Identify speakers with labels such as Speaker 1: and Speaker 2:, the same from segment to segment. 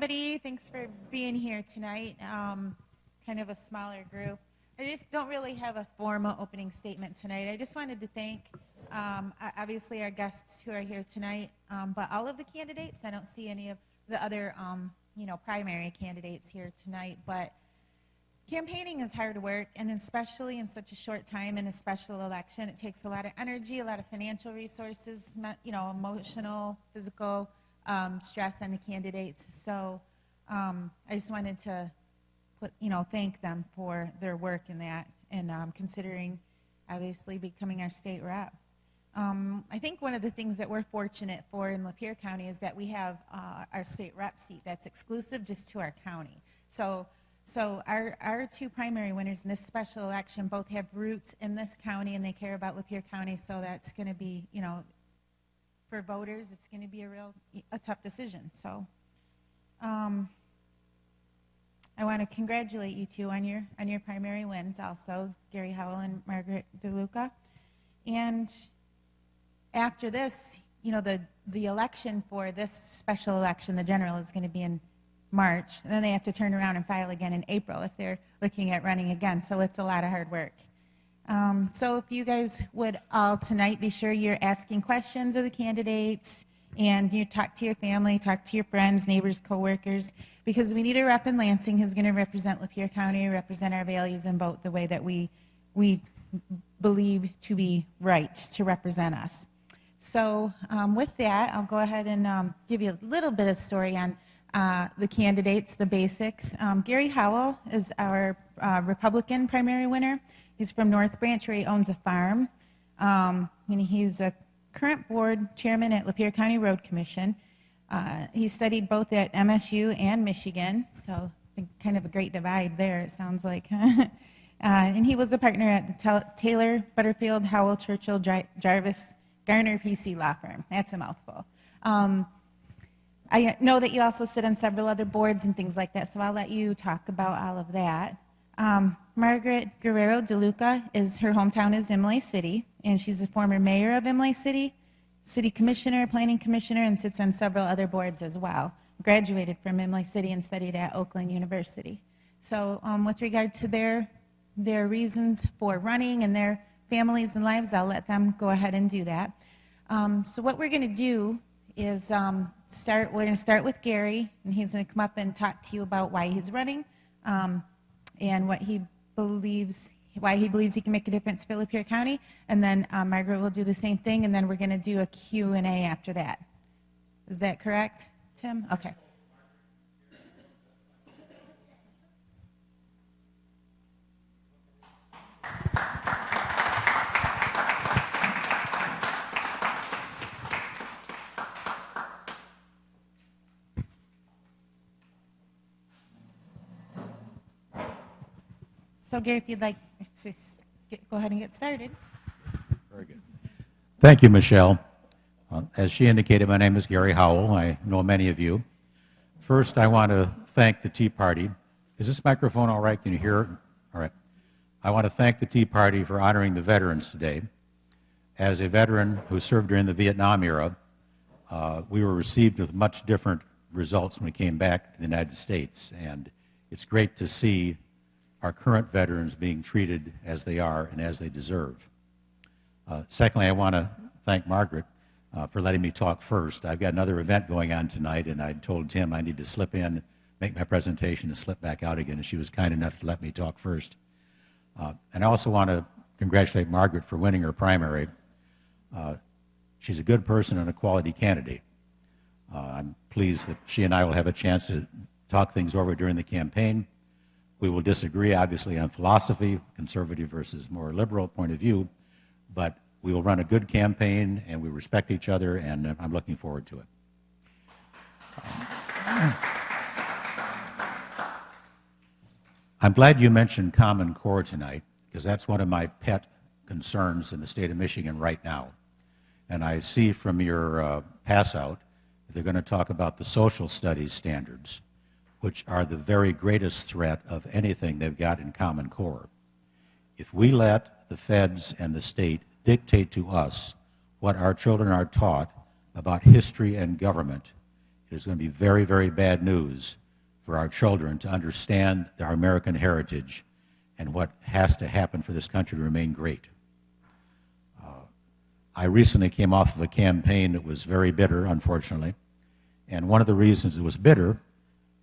Speaker 1: everybody. Thanks for being here tonight. Kind of a smaller group. I just don't really have a formal opening statement tonight. I just wanted to thank, obviously, our guests who are here tonight, but all of the candidates. I don't see any of the other, primary candidates here tonight. But campaigning is hard work, and especially in such a short time in a special election, it takes a lot of energy, a lot of financial resources, emotional, physical stress on the candidates. So I just wanted to thank them for their work in that, and considering, obviously, becoming our state rep. I think one of the things that we're fortunate for in Lapeer County is that we have our state rep seat that's exclusive just to our county. So our two primary winners in this special election both have roots in this county, and they care about Lapeer County, so that's going to be, for voters, it's going to be a tough decision. So I want to congratulate you two on your primary wins also, Gary Howell and Margerate Deluca. And after this, the election for this special election, the general, is going to be in March, and then they have to turn around and file again in April if they're looking at running again, so it's a lot of hard work. So if you guys would all tonight be sure you're asking questions of the candidates, and you talk to your family, talk to your friends, neighbors, coworkers, because we need a rep in Lansing who's going to represent Lapeer County, represent our values, and vote the way that we believe to be right to represent us. So with that, I'll go ahead and give you a little bit of story on the candidates, the basics. Gary Howell is our Republican primary winner. He's from North Branch, where he owns a farm. And he's a current board chairman at Lapeer County Road Commission. He studied both at MSU and Michigan, so kind of a great divide there, it sounds like. And he was a partner at the Taylor, Butterfield, Howell, Churchill, Jarvis, Garner, PC law firm. That's a mouthful. I know that you also sit on several other boards and things like that, so I'll let you talk about all of that. Margerate Guererro Deluca, her hometown is Imlay City, and she's a former mayor of Imlay City, city commissioner, planning commissioner, and sits on several other boards as well. Graduated from Imlay City and studied at Oakland University. So with regard to their reasons for running and their families and lives, I'll let them go ahead and do that. So what we're going to do is we're going to start with Gary, and he's going to come up and talk to you about why he's running and why he believes he can make a difference for Lapeer County. And then Margaret will do the same thing, and then we're going to do a Q&A after that. Is that correct, Tim? Okay. So, Gary, if you'd like to go ahead and get started.
Speaker 2: Very good. Thank you, Michelle. As she indicated, my name is Gary Howell. I know many of you. First, I want to thank the Tea Party. Is this microphone all right? Can you hear it? All right. I want to thank the Tea Party for honoring the veterans today. As a veteran who served during the Vietnam era, we were received with much different results when we came back to the United States, and it's great to see our current veterans being treated as they are and as they deserve. Secondly, I want to thank Margaret for letting me talk first. I've got another event going on tonight, and I told Tim I need to slip in, make my presentation, and slip back out again, and she was kind enough to let me talk first. And I also want to congratulate Margaret for winning her primary. She's a good person and a quality candidate. I'm pleased that she and I will have a chance to talk things over during the campaign. We will disagree, obviously, on philosophy, conservative versus more liberal point of view, but we will run a good campaign, and we respect each other, and I'm looking forward to it. I'm glad you mentioned Common Core tonight, because that's one of my pet concerns in the state of Michigan right now. And I see from your pass-out that they're going to talk about the social studies standards, which are the very greatest threat of anything they've got in Common Core. If we let the feds and the state dictate to us what our children are taught about history and government, it is going to be very, very bad news for our children to understand our American heritage and what has to happen for this country to remain great. I recently came off of a campaign that was very bitter, unfortunately, and one of the reasons it was bitter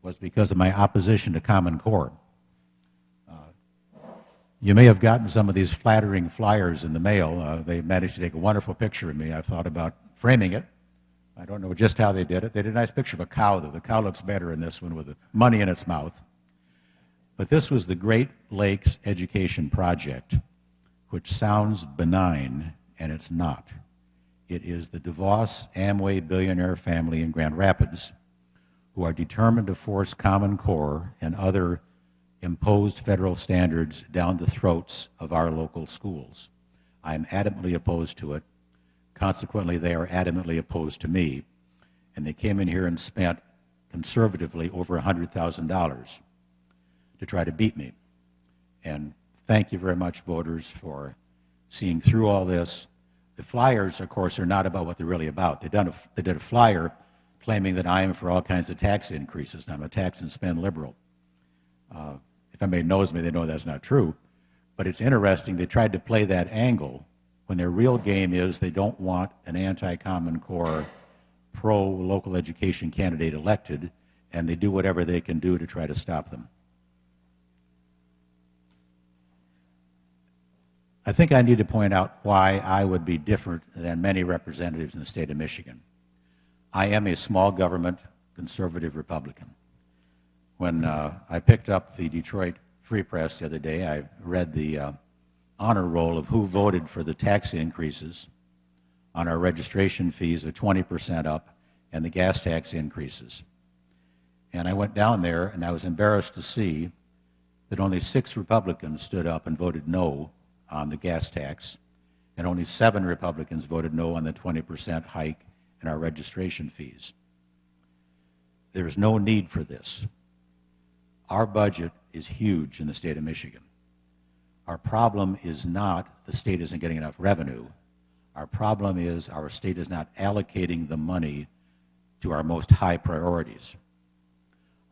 Speaker 2: was because of my opposition to Common Core. You may have gotten some of these flattering flyers in the mail. They managed to take a wonderful picture of me. I thought about framing it. I don't know just how they did it. They did a nice picture of a cow, though. The cow looks better in this one with the money in its mouth. But this was the Great Lakes Education Project, which sounds benign, and it's not. It is the DeVos Amway billionaire family in Grand Rapids who are determined to force Common Core and other imposed federal standards down the throats of our local schools. I am adamantly opposed to it. Consequently, they are adamantly opposed to me. And they came in here and spent, conservatively, over $100,000 to try to beat me. And thank you very much, voters, for seeing through all this. The flyers, of course, are not about what they're really about. They did a flyer claiming that I am for all kinds of tax increases, and I'm a tax and spend liberal. If anybody knows me, they know that's not true. But it's interesting, they tried to play that angle when their real game is they don't want an anti-Common Core, pro-local education candidate elected, and they do whatever they can do to try to stop them. I think I need to point out why I would be different than many representatives in the state of Michigan. I am a small government conservative Republican. When I picked up the Detroit Free Press the other day, I read the honor roll of who voted for the tax increases on our registration fees of 20% up and the gas tax increases. And I went down there and I was embarrassed to see that only 6 Republicans stood up and voted no on the gas tax, and only 7 Republicans voted no on the 20% hike in our registration fees. There's no need for this. Our budget is huge in the state of Michigan. Our problem is not the state isn't getting enough revenue. Our problem is our state is not allocating the money to our most high priorities.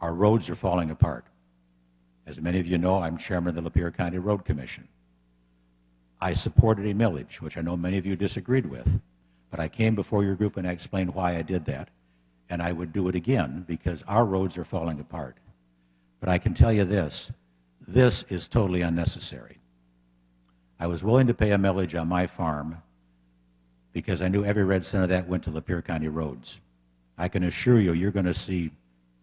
Speaker 2: Our roads are falling apart. As many of you know, I'm chairman of the Lapeer County Road Commission. I supported a millage, which I know many of you disagreed with, but I came before your group and I explained why I did that, and I would do it again because our roads are falling apart. But I can tell you this is totally unnecessary. I was willing to pay a millage on my farm because I knew every red cent of that went to Lapeer County roads. I can assure you, you're going to see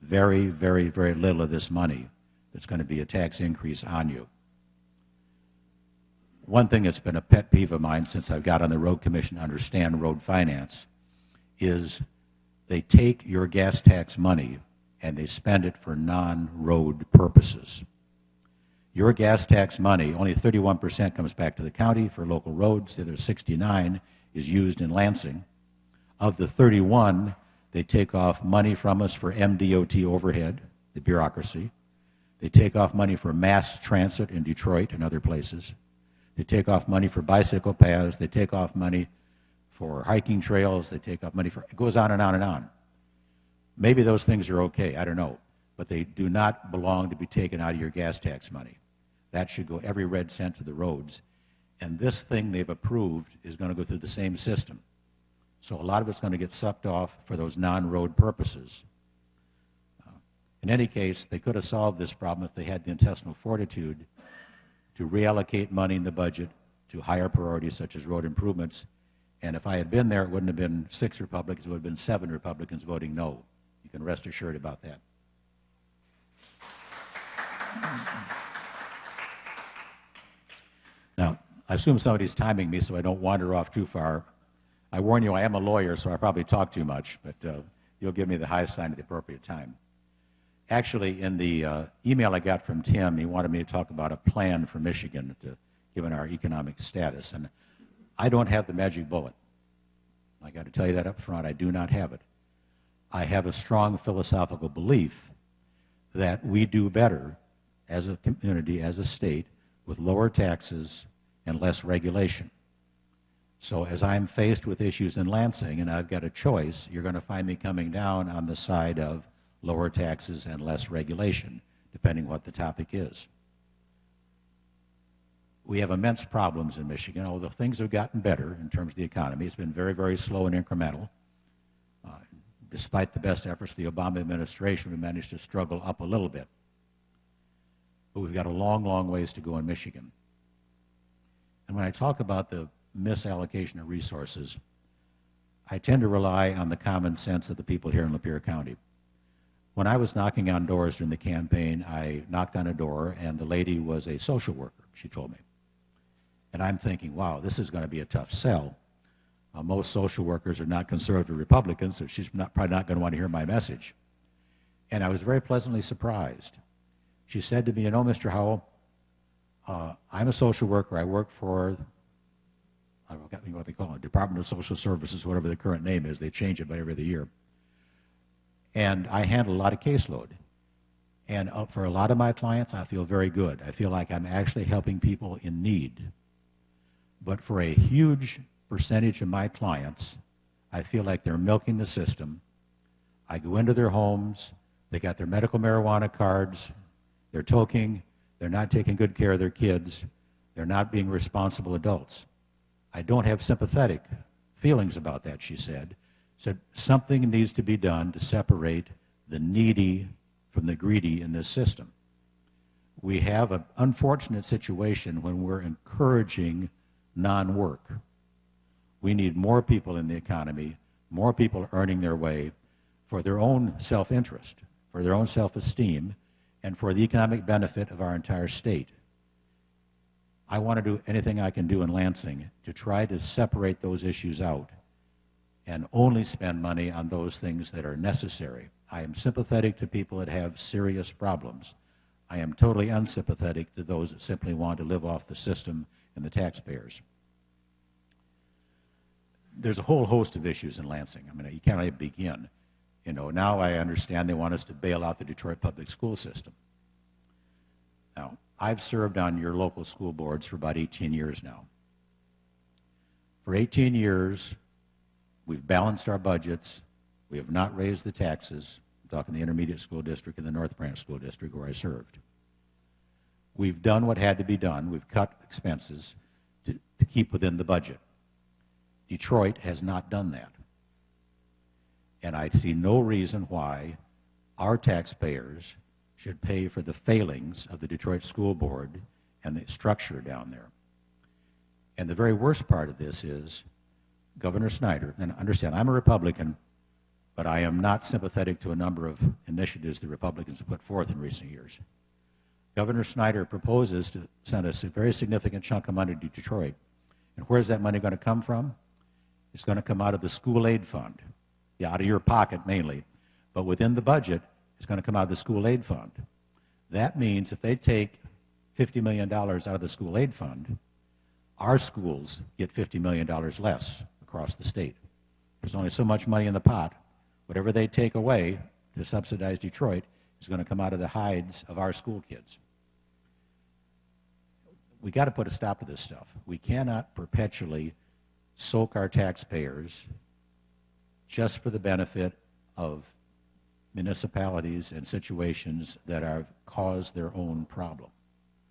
Speaker 2: very, very, very little of this money that's going to be a tax increase on you. One thing that's been a pet peeve of mine since I've got on the Road Commission to understand road finance is they take your gas tax money and they spend it for non-road purposes. Your gas tax money, only 31% comes back to the county for local roads. The other 69 is used in Lansing. Of the 31, they take off money from us for MDOT overhead, the bureaucracy. They take off money for mass transit in Detroit and other places. They take off money for bicycle paths. They take off money for hiking trails. They take off money for, it goes on and on and on. Maybe those things are okay, I don't know, but they do not belong to be taken out of your gas tax money. That should go every red cent to the roads. And this thing they've approved is going to go through the same system. So a lot of it's going to get sucked off for those non-road purposes. In any case, they could have solved this problem if they had the intestinal fortitude to reallocate money in the budget to higher priorities such as road improvements. And if I had been there, it wouldn't have been 6 Republicans, it would have been 7 Republicans voting no. You can rest assured about that. Now, I assume somebody's timing me so I don't wander off too far. I warn you, I am a lawyer, so I probably talk too much, but you'll give me the high sign at the appropriate time. Actually, in the email I got from Tim, he wanted me to talk about a plan for Michigan, given our economic status. And I don't have the magic bullet. I got to tell you that up front. I do not have it. I have a strong philosophical belief that we do better as a community, as a state, with lower taxes and less regulation. So as I'm faced with issues in Lansing and I've got a choice, you're going to find me coming down on the side of lower taxes and less regulation, depending what the topic is. We have immense problems in Michigan, although things have gotten better in terms of the economy. It's been very, very slow and incremental. Despite the best efforts of the Obama administration, we managed to struggle up a little bit. But we've got a long, long ways to go in Michigan. And when I talk about the misallocation of resources, I tend to rely on the common sense of the people here in Lapeer County. When I was knocking on doors during the campaign, I knocked on a door, and the lady was a social worker, she told me. And I'm thinking, wow, this is going to be a tough sell. Most social workers are not conservative Republicans, so she's probably not going to want to hear my message. And I was very pleasantly surprised. She said to me, you know, Mr. Howell, I'm a social worker. I work for, I forgot what they call it, Department of Social Services, whatever the current name is. They change it by every other year. And I handle a lot of caseload. And for a lot of my clients, I feel very good. I feel like I'm actually helping people in need. But for a huge percentage of my clients, I feel like they're milking the system. I go into their homes, they got their medical marijuana cards, they're toking, they're not taking good care of their kids, they're not being responsible adults. I don't have sympathetic feelings about that, she said. So something needs to be done to separate the needy from the greedy in this system. We have an unfortunate situation when we're encouraging non-work. We need more people in the economy, more people earning their way for their own self-interest, for their own self-esteem, and for the economic benefit of our entire state. I want to do anything I can do in Lansing to try to separate those issues out and only spend money on those things that are necessary. I am sympathetic to people that have serious problems. I am totally unsympathetic to those that simply want to live off the system and the taxpayers. There's a whole host of issues in Lansing. I mean, you can't even begin. You know, now I understand they want us to bail out the Detroit public school system. Now, I've served on your local school boards for about 18 years now. For 18 years, we've balanced our budgets. We have not raised the taxes. I'm talking the intermediate school district and the North Branch school district where I served. We've done what had to be done. We've cut expenses to keep within the budget. Detroit has not done that. And I see no reason why our taxpayers should pay for the failings of the Detroit School Board and the structure down there. And the very worst part of this is Governor Snyder, and understand, I'm a Republican, but I am not sympathetic to a number of initiatives the Republicans have put forth in recent years. Governor Snyder proposes to send us a very significant chunk of money to Detroit. And where's that money going to come from? It's going to come out of the school aid fund. Yeah, out of your pocket mainly. But within the budget, it's going to come out of the school aid fund. That means if they take $50 million out of the school aid fund, our schools get $50 million less across the state. There's only so much money in the pot. Whatever they take away to subsidize Detroit is going to come out of the hides of our school kids. We got to put a stop to this stuff. We cannot perpetually soak our taxpayers just for the benefit of municipalities and situations that have caused their own problem.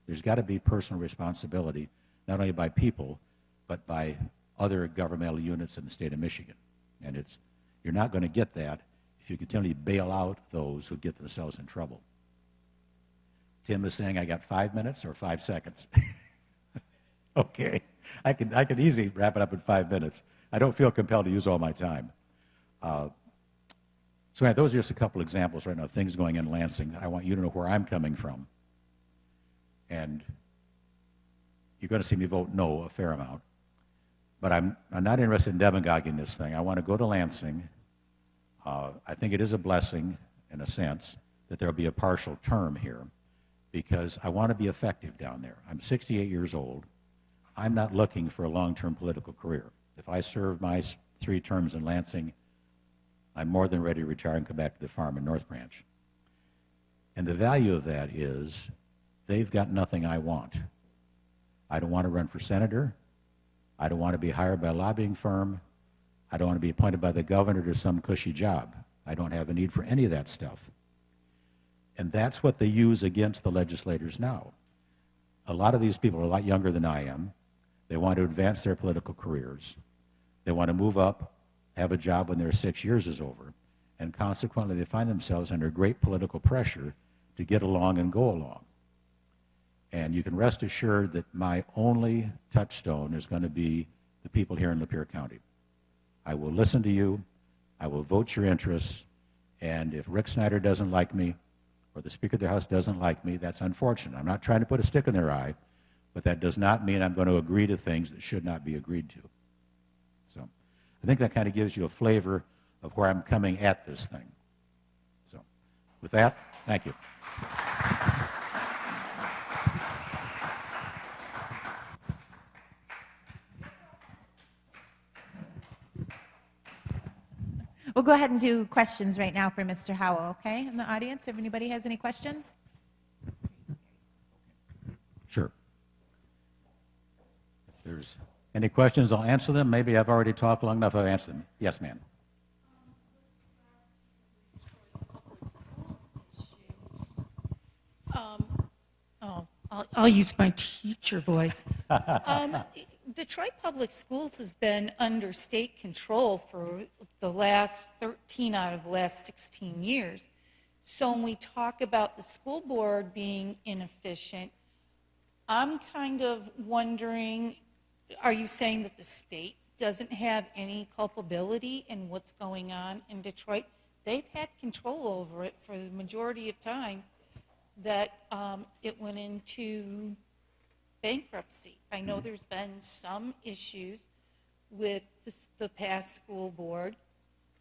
Speaker 2: There's got to be personal responsibility, not only by people, but by other governmental units in the state of Michigan. And you're not going to get that if you continually bail out those who get themselves in trouble. Tim is saying I got 5 minutes or 5 seconds. Okay, I can easily wrap it up in 5 minutes. I don't feel compelled to use all my time. So anyway, those are just a couple examples right now, things going in Lansing. I want you to know where I'm coming from. And you're going to see me vote no a fair amount. But I'm not interested in demagoguing this thing. I want to go to Lansing. I think it is a blessing, in a sense, that there will be a partial term here, because I want to be effective down there. I'm 68 years old. I'm not looking for a long-term political career. If I serve my 3 terms in Lansing, I'm more than ready to retire and come back to the farm in North Branch. And the value of that is they've got nothing I want. I don't want to run for senator. I don't want to be hired by a lobbying firm. I don't want to be appointed by the governor to some cushy job. I don't have a need for any of that stuff. And that's what they use against the legislators now. A lot of these people are a lot younger than I am. They want to advance their political careers. They want to move up, have a job when their 6 years is over, and consequently they find themselves under great political pressure to get along and go along. And you can rest assured that my only touchstone is going to be the people here in Lapeer County. I will listen to you, I will vote your interests, and if Rick Snyder doesn't like me, or the Speaker of the House doesn't like me, that's unfortunate. I'm not trying to put a stick in their eye, but that does not mean I'm going to agree to things that should not be agreed to. So I think that kind of gives you a flavor of where I'm coming at this thing. So with that, thank you.
Speaker 1: We'll go ahead and do questions right now for Mr. Howell, okay, in the audience, if anybody has any questions.
Speaker 2: Sure. If there's any questions, I'll answer them. Maybe I've already talked long enough, I've answered them. Yes, ma'am.
Speaker 3: I'll use my teacher voice. Detroit Public Schools has been under state control for the last 13 out of the last 16 years. So when we talk about the school board being inefficient, I'm kind of wondering, are you saying that the state doesn't have any culpability in what's going on in Detroit? They've had control over it for the majority of time that it went into bankruptcy. I know there's been some issues with the past school board,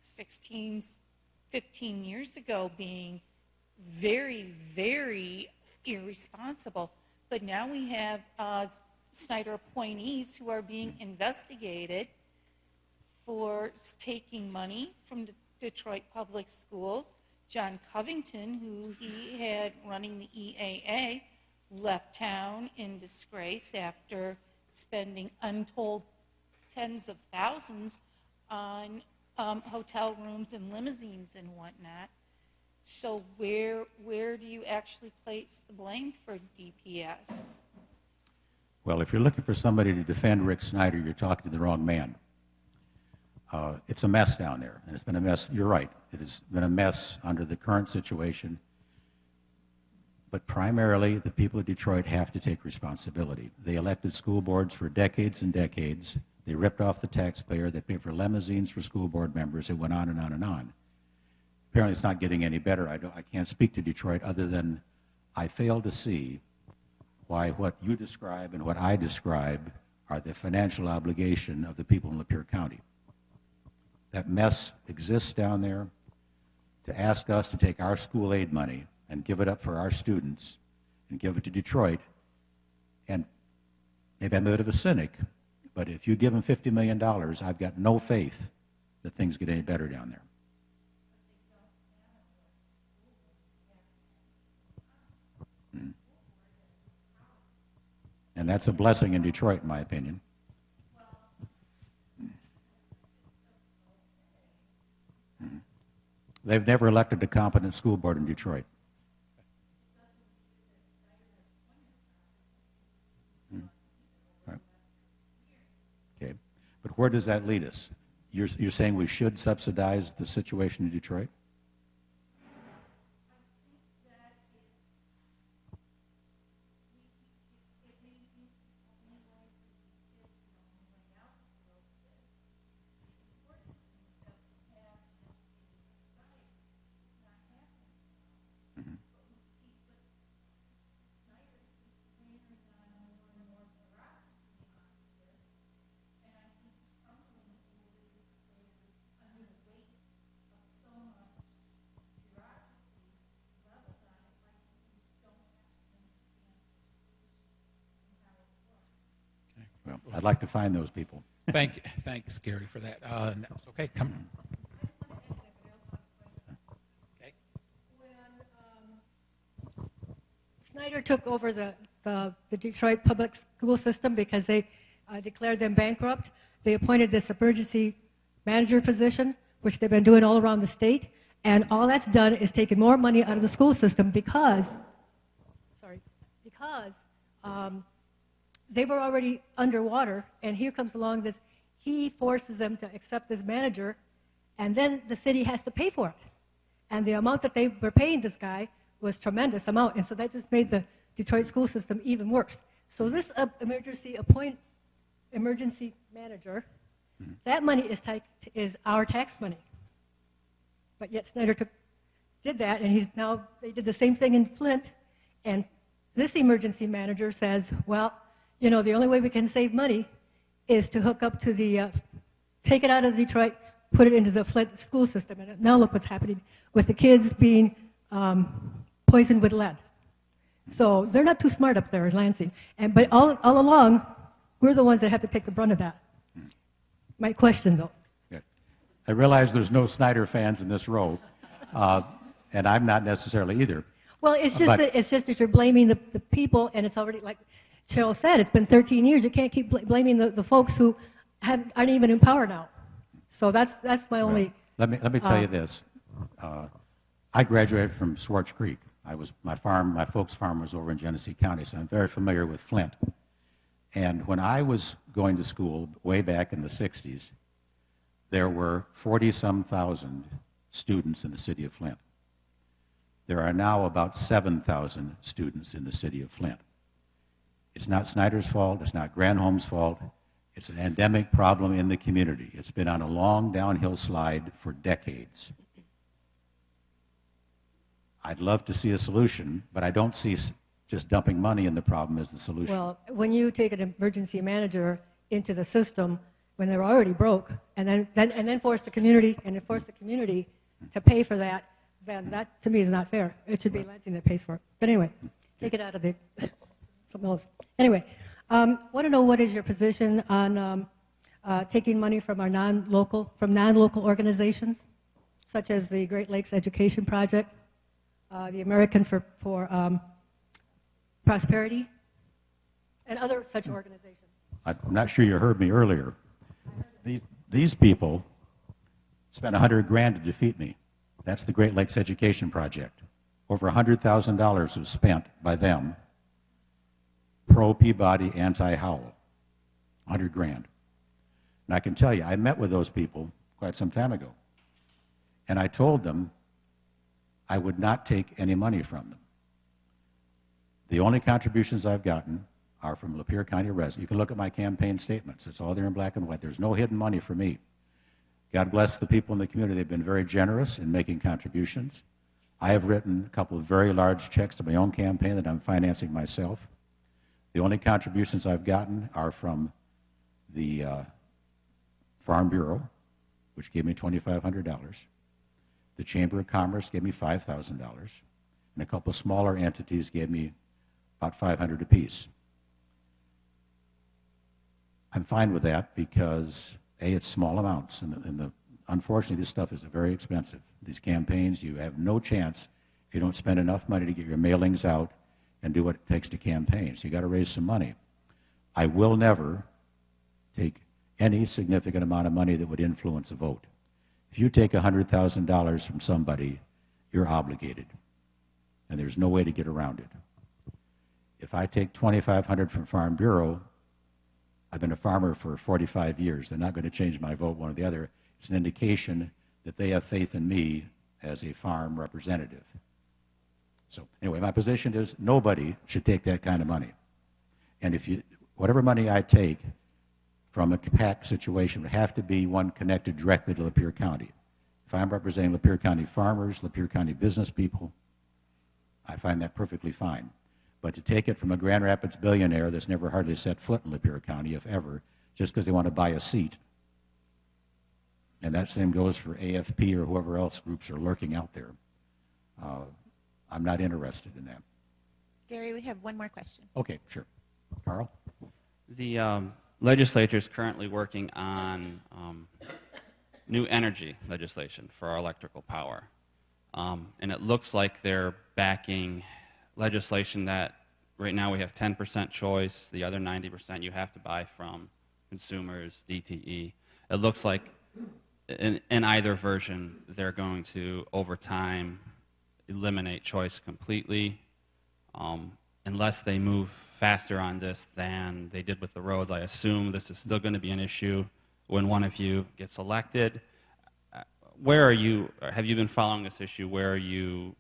Speaker 3: 15 years ago, being very, very irresponsible. But now we have Snyder appointees who are being investigated for taking money from the Detroit Public Schools. John Covington, who he had running the EAA, left town in disgrace after spending untold tens of thousands on hotel rooms and limousines and whatnot. So where do you actually place the blame for DPS?
Speaker 2: Well, if you're looking for somebody to defend Rick Snyder, you're talking to the wrong man. It's a mess down there, and it's been a mess. You're right. It has been a mess under the current situation. But primarily, the people of Detroit have to take responsibility. They elected school boards for decades and decades. They ripped off the taxpayer. They paid for limousines for school board members. It went on and on and on. Apparently, it's not getting any better. I can't speak to Detroit other than I fail to see why what you describe and what I describe are the financial obligation of the people in Lapeer County. That mess exists down there. To ask us to take our school aid money and give it up for our students and give it to Detroit, and maybe I'm a bit of a cynic, but if you give them $50 million, I've got no faith that things get any better down there. And that's a blessing in Detroit, in my opinion. They've never elected a competent school board in Detroit. Right. Okay, but where does that lead us? You're saying we should subsidize the situation in Detroit? Well, I'd like to find those people.
Speaker 4: Thanks, Gary, for that. No, okay, come. Okay.
Speaker 5: Snyder took over the Detroit public school system because they declared them bankrupt. They appointed this emergency manager position, which they've been doing all around the state. And all that's done is taken more money out of the school system because they were already underwater. And here comes along this, he forces them to accept this manager, and then the city has to pay for it. And the amount that they were paying this guy was tremendous amount. And so that just made the Detroit school system even worse. So this emergency manager, that money is our tax money. But yet Snyder did that, and they did the same thing in Flint. And this emergency manager says, well, you know, the only way we can save money is to hook up to take it out of Detroit, put it into the Flint school system. And now look what's happening with the kids being poisoned with lead. So they're not too smart up there in Lansing. But all along, we're the ones that have to take the brunt of that. My question, though.
Speaker 2: Good. I realize there's no Snyder fans in this row, and I'm not necessarily either.
Speaker 5: Well, it's just that you're blaming the people, and it's already, like Cheryl said, it's been 13 years. You can't keep blaming the folks who aren't even in power now. So that's my only...
Speaker 2: Let me tell you this. I graduated from Swartz Creek. My folks' farm was over in Genesee County, so I'm very familiar with Flint. And when I was going to school way back in the 60s, there were 40-some thousand students in the city of Flint. There are now about 7,000 students in the city of Flint. It's not Snyder's fault. It's not Granholm's fault. It's an endemic problem in the community. It's been on a long downhill slide for decades. I'd love to see a solution, but I don't see just dumping money in the problem as the solution.
Speaker 5: Well, when you take an emergency manager into the system when they're already broke, and then force the community to pay for that, then that to me is not fair. It should be Lansing that pays for it. But anyway, take it out of something else. Anyway, want to know what is your position on taking money from our non-local organizations, such as the Great Lakes Education Project, the American for Prosperity, and other such organizations.
Speaker 2: I'm not sure you heard me earlier. These people spent $100,000 to defeat me. That's the Great Lakes Education Project. Over $100,000 was spent by them, pro-Peabody, anti-Howell. $100,000. And I can tell you, I met with those people quite some time ago, and I told them I would not take any money from them. The only contributions I've gotten are from Lapeer County residents. You can look at my campaign statements. It's all there in black and white. There's no hidden money for me. God bless the people in the community. They've been very generous in making contributions. I have written a couple of very large checks to my own campaign that I'm financing myself. The only contributions I've gotten are from the Farm Bureau, which gave me $2,500. The Chamber of Commerce gave me $5,000. And a couple of smaller entities gave me about $500 apiece. I'm fine with that because, A, it's small amounts, and unfortunately, this stuff is very expensive. These campaigns, you have no chance if you don't spend enough money to get your mailings out and do what it takes to campaign. So you got to raise some money. I will never take any significant amount of money that would influence a vote. If you take $100,000 from somebody, you're obligated, and there's no way to get around it. If I take $2,500 from Farm Bureau, I've been a farmer for 45 years. They're not going to change my vote one or the other. It's an indication that they have faith in me as a farm representative. So anyway, my position is nobody should take that kind of money. And whatever money I take from a PAC situation would have to be one connected directly to Lapeer County. If I'm representing Lapeer County farmers, Lapeer County business people, I find that perfectly fine. But to take it from a Grand Rapids billionaire that's never hardly set foot in Lapeer County, if ever, just because they want to buy a seat, and that same goes for AFP or whoever else groups are lurking out there, I'm not interested in that.
Speaker 1: Gary, we have one more question.
Speaker 2: Okay, sure. Carl?
Speaker 6: The legislature is currently working on new energy legislation for our electrical power. And it looks like they're backing legislation that right now we have 10% choice, the other 90% you have to buy from consumers, DTE. It looks like in either version, they're going to, over time, eliminate choice completely. Unless they move faster on this than they did with the roads, I assume this is still going to be an issue when one of you gets elected. Where are you? Have you been following this issue? Where are you?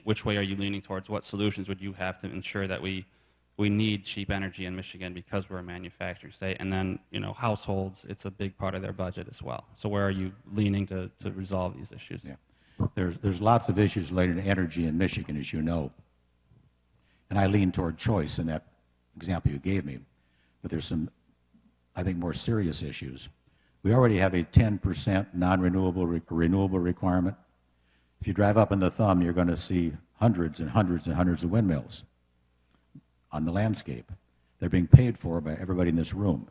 Speaker 6: Which way are you leaning towards? What solutions would you have to ensure that we need cheap energy in Michigan because we're a manufacturing state? And then, households, it's a big part of their budget as well. So where are you leaning to resolve these issues?
Speaker 2: Yeah. There's lots of issues related to energy in Michigan, as you know. And I lean toward choice in that example you gave me. But there's some, I think, more serious issues. We already have a 10% non-renewable renewable requirement. If you drive up in the Thumb, you're going to see hundreds and hundreds and hundreds of windmills on the landscape. They're being paid for by everybody in this room.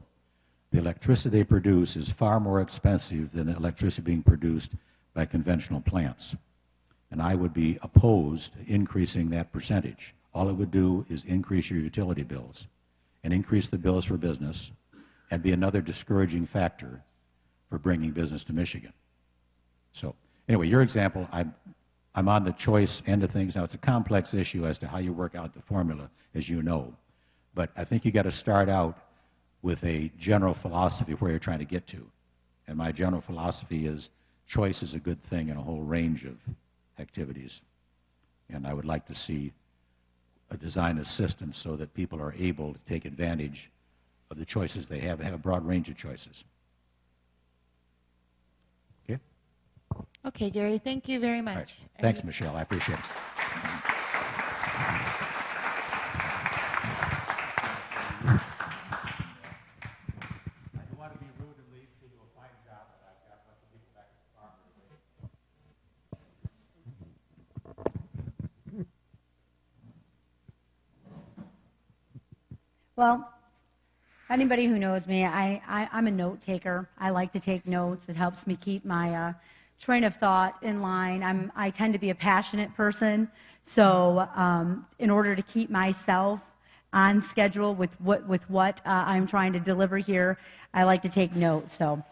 Speaker 2: The electricity they produce is far more expensive than the electricity being produced by conventional plants. And I would be opposed to increasing that percentage. All it would do is increase your utility bills and increase the bills for business and be another discouraging factor for bringing business to Michigan. So anyway, your example, I'm on the choice end of things. Now, it's a complex issue as to how you work out the formula, as you know. But I think you got to start out with a general philosophy where you're trying to get to. And my general philosophy is choice is a good thing in a whole range of activities. And I would like to see design a system so that people are able to take advantage of the choices they have and have a broad range of choices. Okay?
Speaker 1: Okay, Gary, thank you very
Speaker 2: All right.
Speaker 1: much.
Speaker 2: Thanks, Michelle. I appreciate it.
Speaker 7: Well, anybody who knows me, I'm a note taker. I like to take notes. It helps me keep my train of thought in line. I tend to be a passionate person, so in order to keep myself on schedule with what I'm trying to deliver here, I like to take notes. So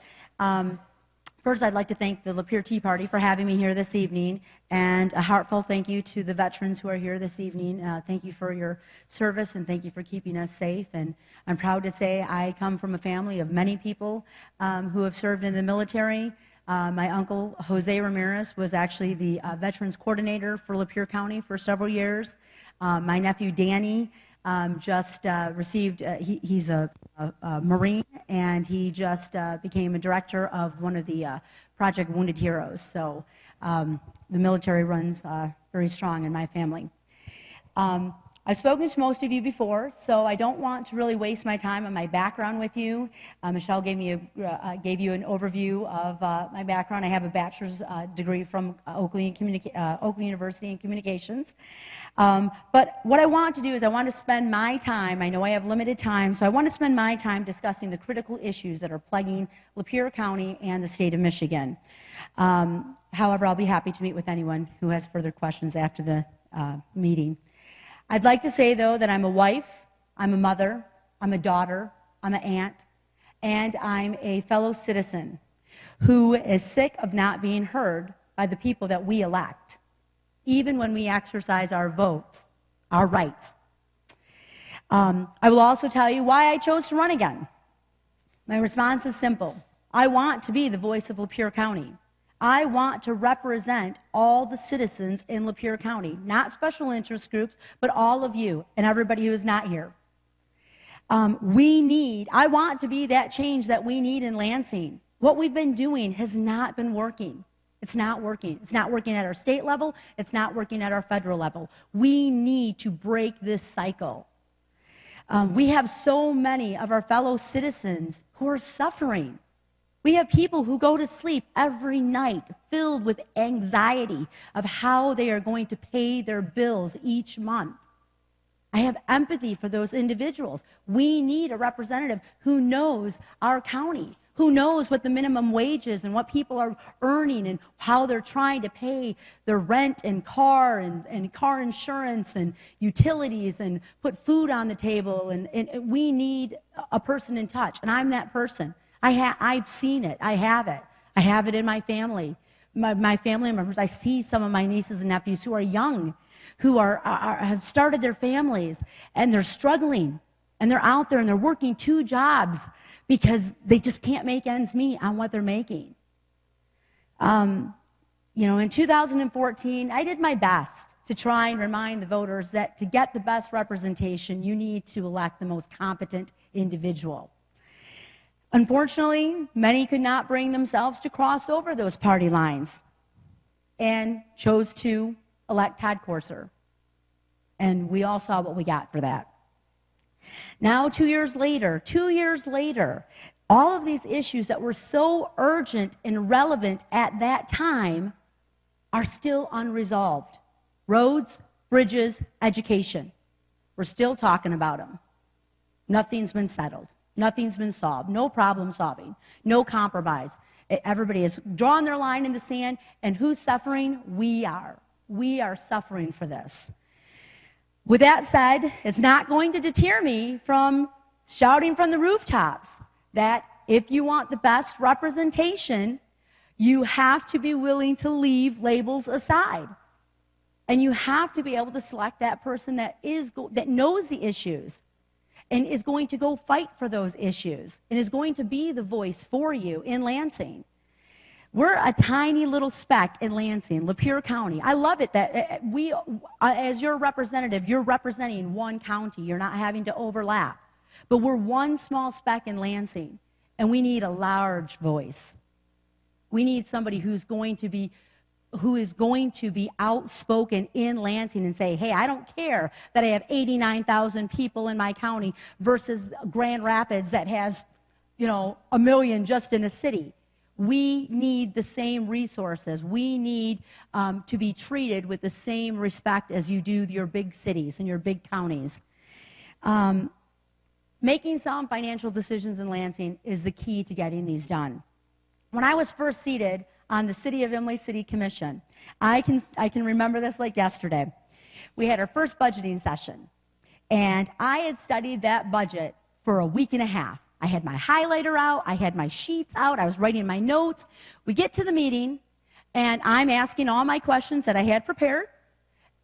Speaker 7: first, I'd like to thank the Lapeer Tea Party for having me here this evening, and a heartfelt thank you to the veterans who are here this evening. Thank you for your service, and thank you for keeping us safe. And I'm proud to say I come from a family of many people who have served in the military. My uncle, Jose Ramirez, was actually the Veterans Coordinator for Lapeer County for several years. My nephew, Danny, just received, he's a Marine, and he just became a director of one of the Project Wounded Heroes. So the military runs very strong in my family. I've spoken to most of you before, so I don't want to really waste my time on my background with you. Michelle gave you an overview of my background. I have a bachelor's degree from Oakland University in Communications. But what I want to do is I want to spend my time, I know I have limited time, so I want to spend my time discussing the critical issues that are plaguing Lapeer County and the state of Michigan. However, I'll be happy to meet with anyone who has further questions after the meeting. I'd like to say, though, that I'm a wife, I'm a mother, I'm a daughter, I'm an aunt, and I'm a fellow citizen who is sick of not being heard by the people that we elect, even when we exercise our votes, our rights. I will also tell you why I chose to run again. My response is simple. I want to be the voice of Lapeer County. I want to represent all the citizens in Lapeer County, not special interest groups, but all of you and everybody who is not here. I want to be that change that we need in Lansing. What we've been doing has not been working. It's not working. It's not working at our state level. It's not working at our federal level. We need to break this cycle. We have so many of our fellow citizens who are suffering. We have people who go to sleep every night filled with anxiety of how they are going to pay their bills each month. I have empathy for those individuals. We need a representative who knows our county, who knows what the minimum wage is and what people are earning and how they're trying to pay their rent and car insurance and utilities and put food on the table. And we need a person in touch. And I'm that person. I've seen it. I have it. I have it in my family. My family members, I see some of my nieces and nephews who are young, who have started their families, and they're struggling. And they're out there and they're working 2 jobs because they just can't make ends meet on what they're making. In 2014, I did my best to try and remind the voters that to get the best representation, you need to elect the most competent individual. Unfortunately, many could not bring themselves to cross over those party lines and chose to elect Todd Corser. And we all saw what we got for that. Now, 2 years later, all of these issues that were so urgent and relevant at that time are still unresolved. Roads, bridges, education. We're still talking about them. Nothing's been settled. Nothing's been solved. No problem solving. No compromise. Everybody has drawn their line in the sand, and who's suffering? We are. We are suffering for this. With that said, it's not going to deter me from shouting from the rooftops that if you want the best representation, you have to be willing to leave labels aside. And you have to be able to select that person that knows the issues and is going to go fight for those issues and is going to be the voice for you in Lansing. We're a tiny little speck in Lansing, Lapeer County. I love it that we, as your representative, you're representing one county. You're not having to overlap. But we're one small speck in Lansing, and we need a large voice. We need somebody who is going to be outspoken in Lansing and say, hey, I don't care that I have 89,000 people in my county versus Grand Rapids that has, 1 million just in the city. We need the same resources. We need to be treated with the same respect as you do your big cities and your big counties. Making sound financial decisions in Lansing is the key to getting these done. When I was first seated on the City of Imlay City Commission, I can remember this like yesterday. We had our first budgeting session, and I had studied that budget for a week and a half. I had my highlighter out, I had my sheets out, I was writing my notes. We get to the meeting, and I'm asking all my questions that I had prepared,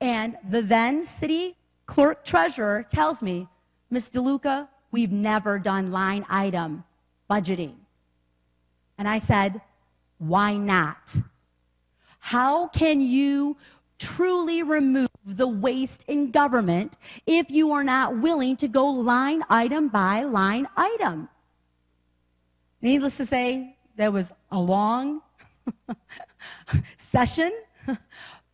Speaker 7: and the then city clerk treasurer tells me, Ms. Deluca, we've never done line item budgeting. And I said, why not? How can you truly remove the waste in government if you are not willing to go line item by line item? Needless to say, there was a long session,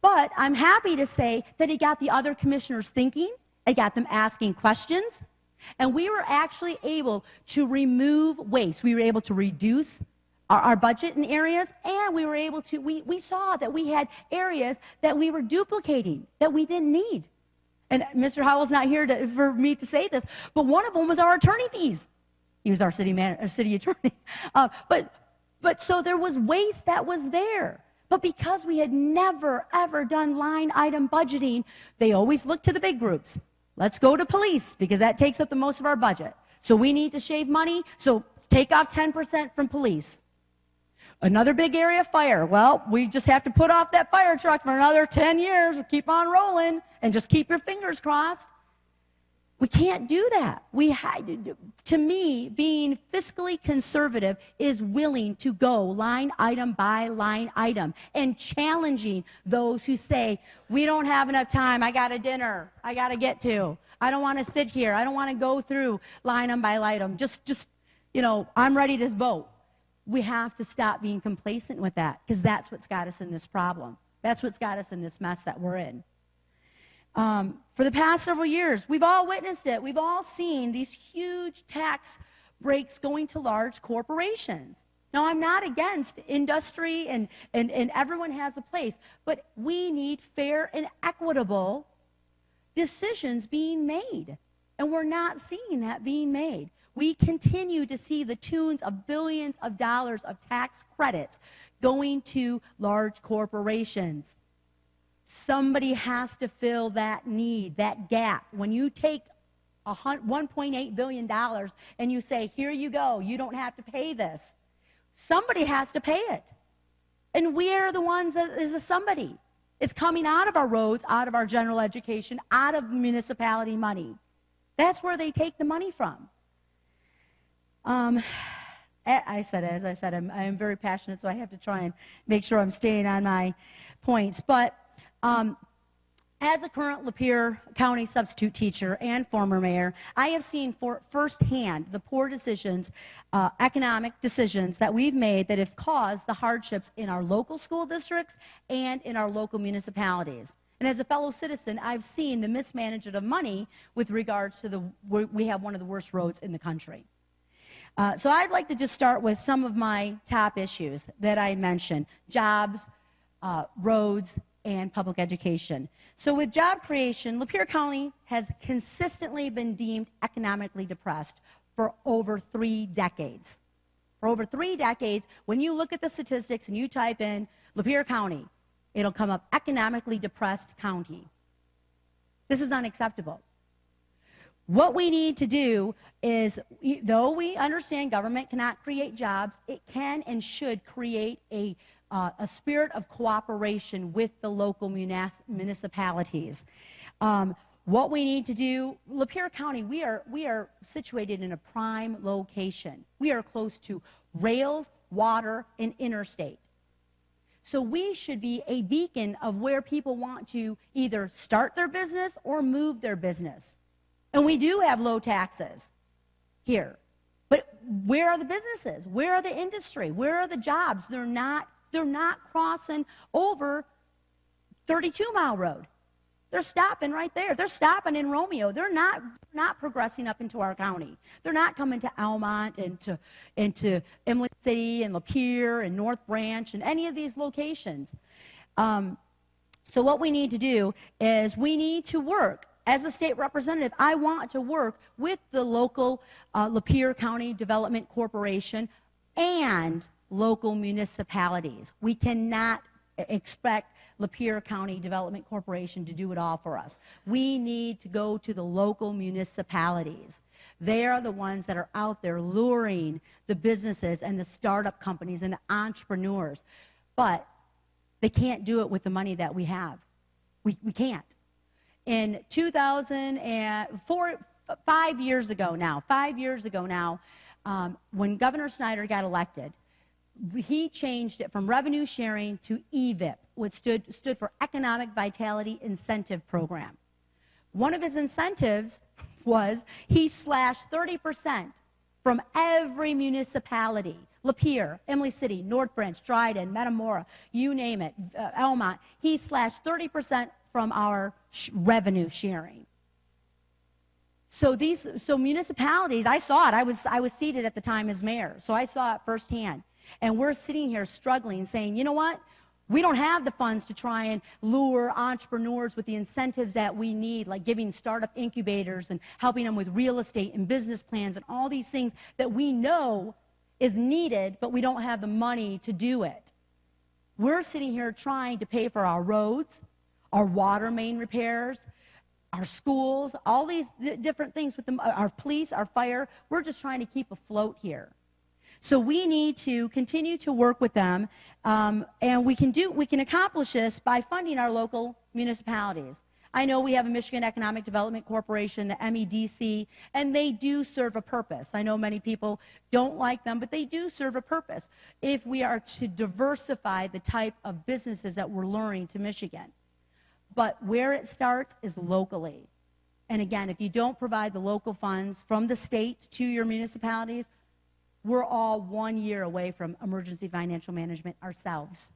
Speaker 7: but I'm happy to say that it got the other commissioners thinking, it got them asking questions, and we were actually able to remove waste. We were able to reduce our budget in areas, and we were able to, we saw that we had areas that we were duplicating, that we didn't need. And Mr. Howell's not here for me to say this, but one of them was our attorney fees. He was our city attorney. But so there was waste that was there. But because we had never, ever done line item budgeting, they always looked to the big groups. Let's go to police, because that takes up the most of our budget. So we need to shave money, so take off 10% from police. Another big area, fire. Well, we just have to put off that fire truck for another 10 years, keep on rolling, and just keep your fingers crossed. We can't do that. To me, being fiscally conservative is willing to go line item by line item and challenging those who say, we don't have enough time, I got a dinner, I got to get to. I don't want to sit here, I don't want to go through line item by line item. Just I'm ready to vote. We have to stop being complacent with that, because that's what's got us in this problem. That's what's got us in this mess that we're in. For the past several years, we've all witnessed it. We've all seen these huge tax breaks going to large corporations. Now, I'm not against industry, and everyone has a place, but we need fair and equitable decisions being made, and we're not seeing that being made. We continue to see the tunes of billions of dollars of tax credits going to large corporations. Somebody has to fill that need, that gap. When you take $1.8 billion and you say, here you go, you don't have to pay this, somebody has to pay it. And we are the ones that is a somebody. It's coming out of our roads, out of our general education, out of municipality money. That's where they take the money from. As I said, I am very passionate, so I have to try and make sure I'm staying on my points. But as a current Lapeer County substitute teacher and former mayor, I have seen firsthand the poor decisions, economic decisions that we've made that have caused the hardships in our local school districts and in our local municipalities. And as a fellow citizen, I've seen the mismanagement of money with regards to we have one of the worst roads in the country. So I'd like to just start with some of my top issues that I mentioned: jobs, roads, and public education. So with job creation, Lapeer County has consistently been deemed economically depressed for over 3 decades. For over 3 decades, when you look at the statistics and you type in Lapeer County, it'll come up economically depressed county. This is unacceptable. What we need to do is, though we understand government cannot create jobs, it can and should create a spirit of cooperation with the local municipalities. What we need to do, Lapeer County, we are situated in a prime location. We are close to rails, water, and interstate. So we should be a beacon of where people want to either start their business or move their business. And we do have low taxes here. But where are the businesses? Where are the industry? Where are the jobs? They're not crossing over 32-mile road. They're stopping right there. They're stopping in Romeo. They're not progressing up into our county. They're not coming to Almont and into Emily City and Lapeer and North Branch and any of these locations. So what we need to do is we need to work. As a state representative, I want to work with the local Lapeer County Development Corporation and local municipalities. We cannot expect Lapeer County Development Corporation to do it all for us. We need to go to the local municipalities. They are the ones that are out there luring the businesses and the startup companies and the entrepreneurs. But they can't do it with the money that we have. We can't. In 5 years ago now, when Governor Snyder got elected, he changed it from revenue sharing to EVIP, which stood for Economic Vitality Incentive Program. One of his incentives was he slashed 30% from every municipality: Lapeer, Emily City, North Branch, Dryden, Metamora, you name it, Elmont. He slashed 30% from our revenue sharing. So municipalities, I saw it. I was seated at the time as mayor, so I saw it firsthand. And we're sitting here struggling, saying, you know what? We don't have the funds to try and lure entrepreneurs with the incentives that we need, like giving startup incubators and helping them with real estate and business plans and all these things that we know is needed, but we don't have the money to do it. We're sitting here trying to pay for our roads, our water main repairs, our schools, all these different things with our police, our fire. We're just trying to keep afloat here. So we need to continue to work with them, and we can accomplish this by funding our local municipalities. I know we have a Michigan Economic Development Corporation, the MEDC, and they do serve a purpose. I know many people don't like them, but they do serve a purpose if we are to diversify the type of businesses that we're luring to Michigan. But where it starts is locally. And again, if you don't provide the local funds from the state to your municipalities, we're all 1 year away from emergency financial management ourselves.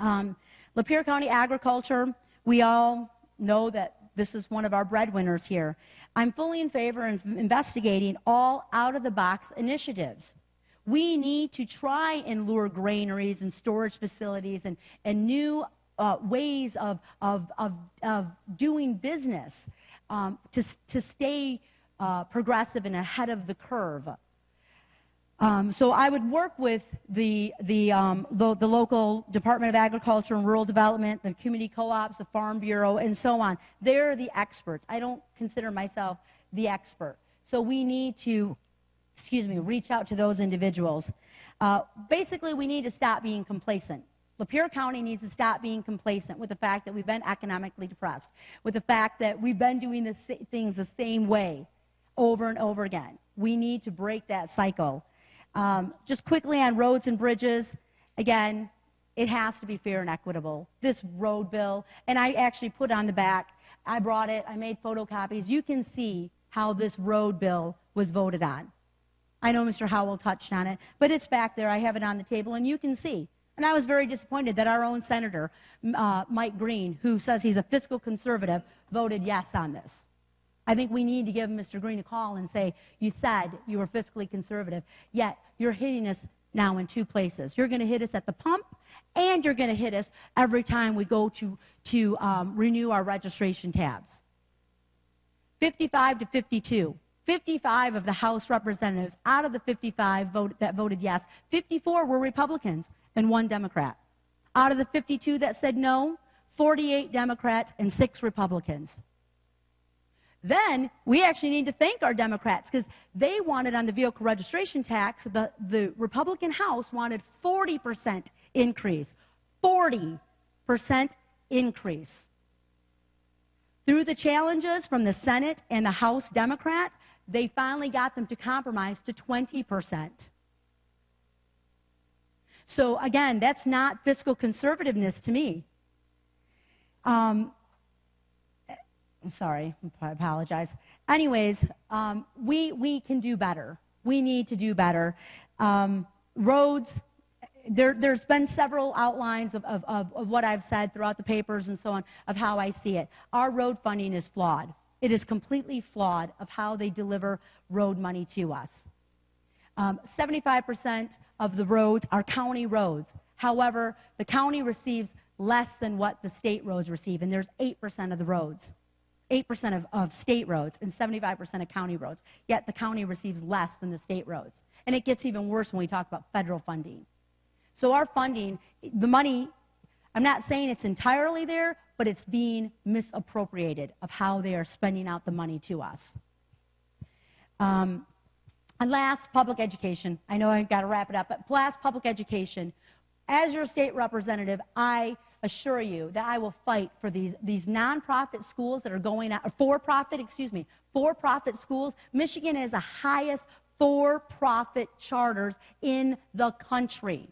Speaker 7: Lapeer County Agriculture, we all know that this is one of our breadwinners here. I'm fully in favor of investigating all out-of-the-box initiatives. We need to try and lure granaries and storage facilities and new ways of doing business to stay progressive and ahead of the curve. So I would work with the local Department of Agriculture and Rural Development, the community co-ops, the Farm Bureau, and so on. They're the experts. I don't consider myself the expert. So we need to, reach out to those individuals. Basically, we need to stop being complacent. Lapeer County needs to stop being complacent with the fact that we've been economically depressed, with the fact that we've been doing things the same way over and over again. We need to break that cycle. Just quickly on roads and bridges, again, it has to be fair and equitable. This road bill, and I actually put on the back, I brought it, I made photocopies. You can see how this road bill was voted on. I know Mr. Howell touched on it, but it's back there. I have it on the table, and you can see. And I was very disappointed that our own Senator, Mike Green, who says he's a fiscal conservative, voted yes on this. I think we need to give Mr. Green a call and say, you said you were fiscally conservative, yet you're hitting us now in two places. You're going to hit us at the pump, and you're going to hit us every time we go to renew our registration tabs. 55 to 52. 55 of the House representatives out of the 55 that voted yes, 54 were Republicans and 1 Democrat. Out of the 52 that said no, 48 Democrats and 6 Republicans. Then we actually need to thank our Democrats because they wanted on the vehicle registration tax, the Republican House wanted 40% increase. 40% increase. Through the challenges from the Senate and the House Democrats, they finally got them to compromise to 20%. So again, that's not fiscal conservativeness to me. I'm sorry, I apologize. Anyways, we can do better. We need to do better. Roads, there's been several outlines of what I've said throughout the papers and so on of how I see it. Our road funding is flawed. It is completely flawed of how they deliver road money to us. 75% of the roads are county roads. However, the county receives less than what the state roads receive, and there's 8% of the roads. 8% of state roads and 75% of county roads. Yet the county receives less than the state roads. And it gets even worse when we talk about federal funding. So our funding, the money, I'm not saying it's entirely there, but it's being misappropriated of how they are spending out the money to us. And last, public education. I know I've got to wrap it up, but last, public education. As your state representative, I assure you that I will fight for these nonprofit schools that are going out, for-profit schools. Michigan has the highest for-profit charters in the country.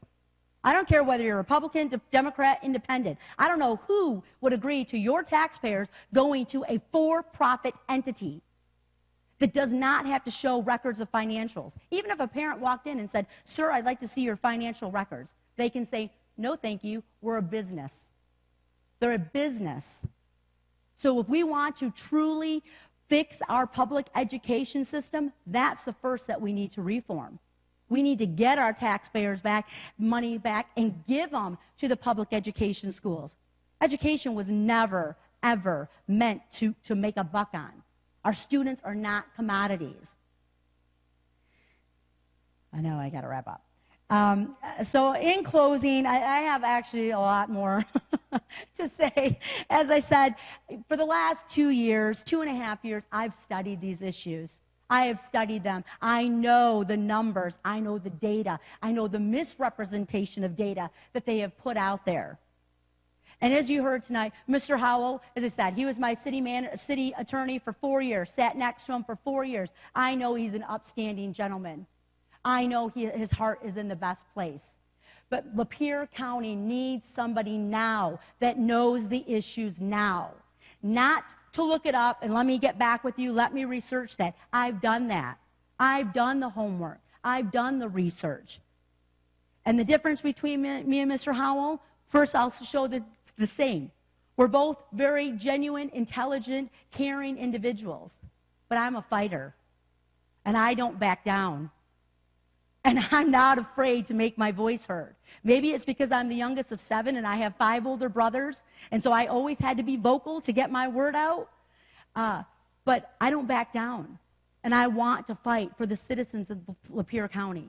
Speaker 7: I don't care whether you're Republican, Democrat, Independent. I don't know who would agree to your taxpayers going to a for-profit entity that does not have to show records of financials. Even if a parent walked in and said, "Sir, I'd like to see your financial records," they can say, "No, thank you, we're a business." They're a business. So if we want to truly fix our public education system, that's the first that we need to reform. We need to get our taxpayers money back, and give them to the public education schools. Education was never, ever meant to make a buck on. Our students are not commodities. I know, I got to wrap up. So in closing, I have actually a lot more to say. As I said, for the last 2 years, 2.5 years, I've studied these issues. I have studied them. I know the numbers. I know the data. I know the misrepresentation of data that they have put out there. And as you heard tonight, Mr. Howell, as I said, he was my city attorney for 4 years, sat next to him for 4 years. I know he's an upstanding gentleman. I know his heart is in the best place. But Lapeer County needs somebody now that knows the issues now. Not to look it up and let me get back with you, let me research that. I've done that. I've done the homework. I've done the research. And the difference between me and Mr. Howell, first I'll show the same. We're both very genuine, intelligent, caring individuals. But I'm a fighter. And I don't back down. And I'm not afraid to make my voice heard. Maybe it's because I'm the youngest of 7 and I have 5 older brothers, and so I always had to be vocal to get my word out. But I don't back down. and I want to fight for the citizens of Lapeer County.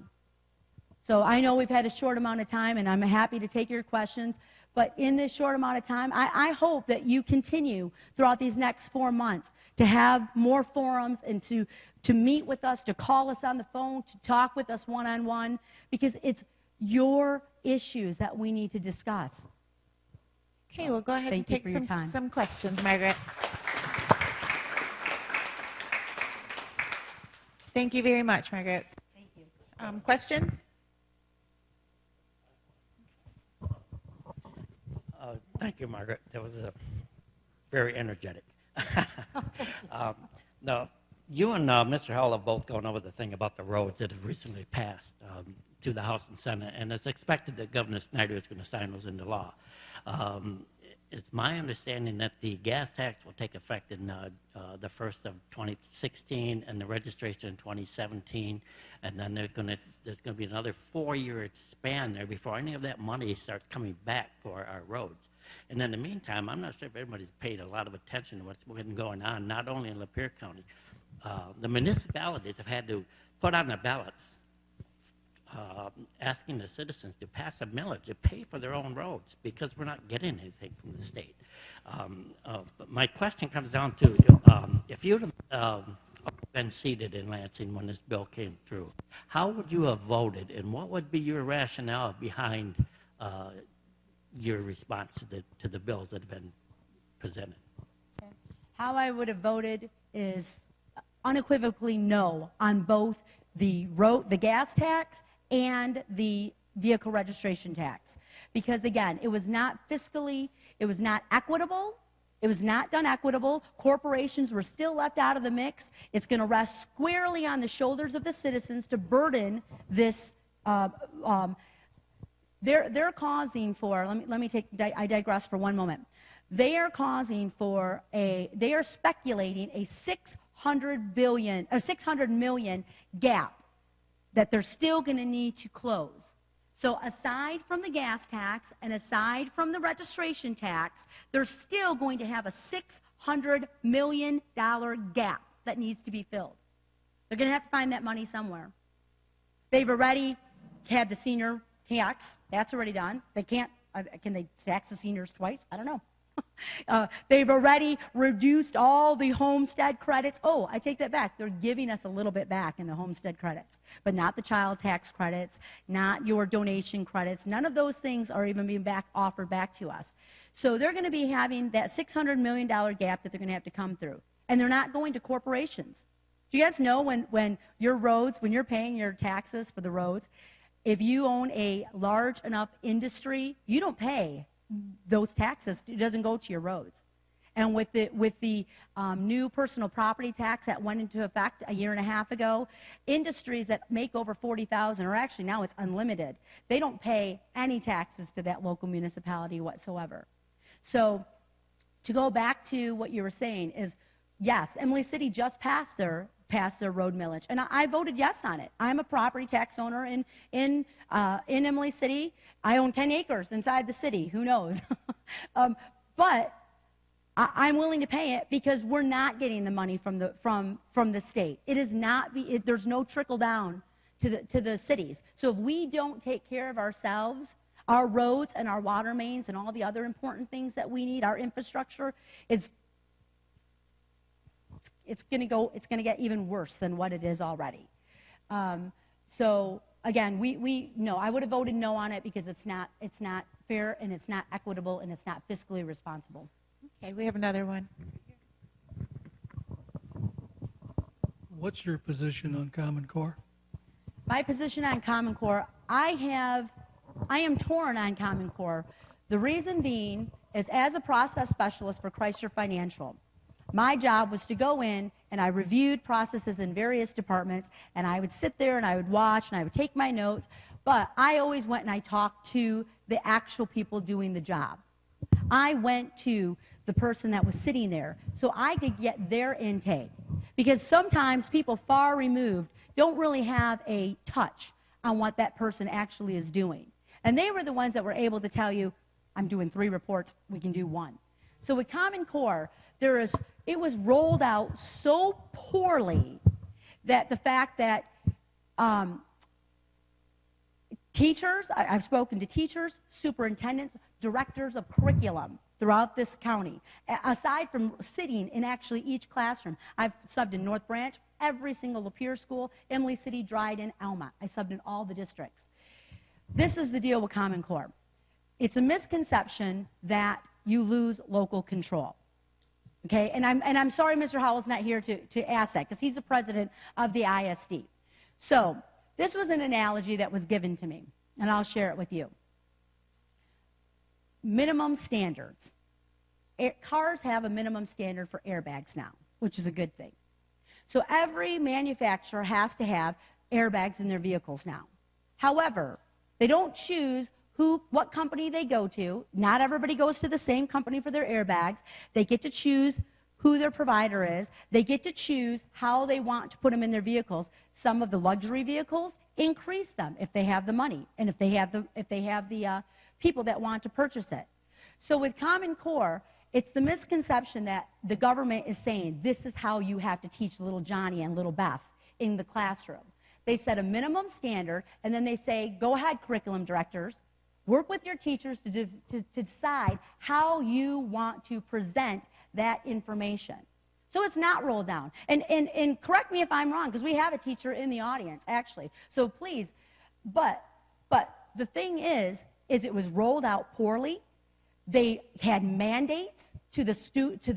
Speaker 7: So I know we've had a short amount of time, and I'm happy to take your questions. But in this short amount of time, I hope that you continue throughout these next 4 months to have more forums and to meet with us, to call us on the phone, to talk with us one-on-one, because it's your issues that we need to discuss.
Speaker 1: Okay, we'll go ahead and
Speaker 7: Thank you
Speaker 1: take
Speaker 7: for your time.
Speaker 1: some questions, Margaret. Thank you very much, Margaret.
Speaker 7: Thank you.
Speaker 1: Questions?
Speaker 8: Thank you, Margaret. That was very energetic. Now, you and Mr. Howell have both gone over the thing about the roads that have recently passed to the House and Senate, and it's expected that Governor Snyder is going to sign those into law. It's my understanding that the gas tax will take effect in the 1st of 2016 and the registration in 2017, and then there's going to be another 4-year span there before any of that money starts coming back for our roads. And in the meantime, I'm not sure if everybody's paid a lot of attention to what's been going on, not only in Lapeer County. The municipalities have had to put on their ballots asking the citizens to pass a millage to pay for their own roads because we're not getting anything from the state. But my question comes down to if you'd been seated in Lansing when this bill came through, how would you have voted, and what would be your rationale behind your response to the bills that have been presented?
Speaker 7: How I would have voted is unequivocally no on both the gas tax and the vehicle registration tax. Because again, it was not fiscally, it was not equitable, it was not done equitable. Corporations were still left out of the mix. It's going to rest squarely on the shoulders of the citizens to burden this. They're causing for, I digress for one moment. They are speculating a $600 million gap that they're still going to need to close. So aside from the gas tax and aside from the registration tax, they're still going to have a $600 million gap that needs to be filled. They're going to have to find that money somewhere. They've already had the senior tax. That's already done. They can't, can they tax the seniors twice? I don't know. They've already reduced all the homestead credits. Oh, I take that back. They're giving us a little bit back in the homestead credits, but not the child tax credits, not your donation credits. None of those things are even being offered back to us. So they're going to be having that $600 million gap that they're going to have to come through. And they're not going to corporations. Do you guys know when your roads, when you're paying your taxes for the roads, if you own a large enough industry, you don't pay those taxes. It doesn't go to your roads. And with the new personal property tax that went into effect a year and a half ago, industries that make over $40,000, or actually now it's unlimited, they don't pay any taxes to that local municipality whatsoever. So to go back to what you were saying is, yes, Emily City just passed their road millage, and I voted yes on it. I'm a property tax owner in Emily City. I own 10 acres inside the city. Who knows? But I'm willing to pay it because we're not getting the money from the state. It is not. There's no trickle down to the cities. So if we don't take care of ourselves, our roads and our water mains and all the other important things that we need, our infrastructure is. It's going to get even worse than what it is already. So again, no, I would have voted no on it because it's not fair and it's not equitable and it's not fiscally responsible.
Speaker 1: Okay, we have another one.
Speaker 9: What's your position on Common Core?
Speaker 7: My position on Common Core, I am torn on Common Core. The reason being is as a process specialist for Chrysler Financial, my job was to go in and I reviewed processes in various departments and I would sit there and I would watch and I would take my notes, but I always went and I talked to the actual people doing the job. I went to the person that was sitting there so I could get their intake, because sometimes people far removed don't really have a touch on what that person actually is doing. And they were the ones that were able to tell you, I'm doing 3 reports, we can do 1. So with Common Core, it was rolled out so poorly that the fact that teachers, I've spoken to teachers, superintendents, directors of curriculum throughout this county. Aside from sitting in actually each classroom, I've subbed in North Branch, every single Lapeer school, Emily City, Dryden, Alma. I subbed in all the districts. This is the deal with Common Core. It's a misconception that you lose local control. Okay, and I'm sorry Mr. Howell's not here to ask that, because he's the president of the ISD. So this was an analogy that was given to me, and I'll share it with you. Minimum standards. Cars have a minimum standard for airbags now, which is a good thing. So every manufacturer has to have airbags in their vehicles now. However, they don't choose what company they go to. Not everybody goes to the same company for their airbags. They get to choose who their provider is. They get to choose how they want to put them in their vehicles. Some of the luxury vehicles increase them if they have the money and if they have the people that want to purchase it. So with Common Core, it's the misconception that the government is saying this is how you have to teach little Johnny and little Beth in the classroom. They set a minimum standard, and then they say, go ahead, curriculum directors, work with your teachers to decide how you want to present that information. So it's not rolled down. And correct me if I'm wrong, because we have a teacher in the audience, actually. So please, but the thing is it was rolled out poorly. They had mandates to the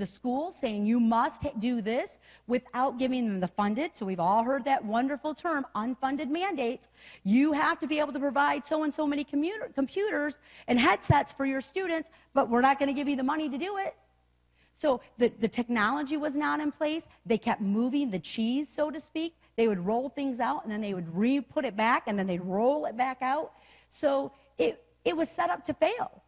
Speaker 7: schools saying you must do this without giving them the funded. So we've all heard that wonderful term, unfunded mandates. You have to be able to provide so and so many computers and headsets for your students, but we're not going to give you the money to do it. So the technology was not in place. They kept moving the cheese, so to speak. They would roll things out, and then they would re-put it back, and then they'd roll it back out. So it was set up to fail.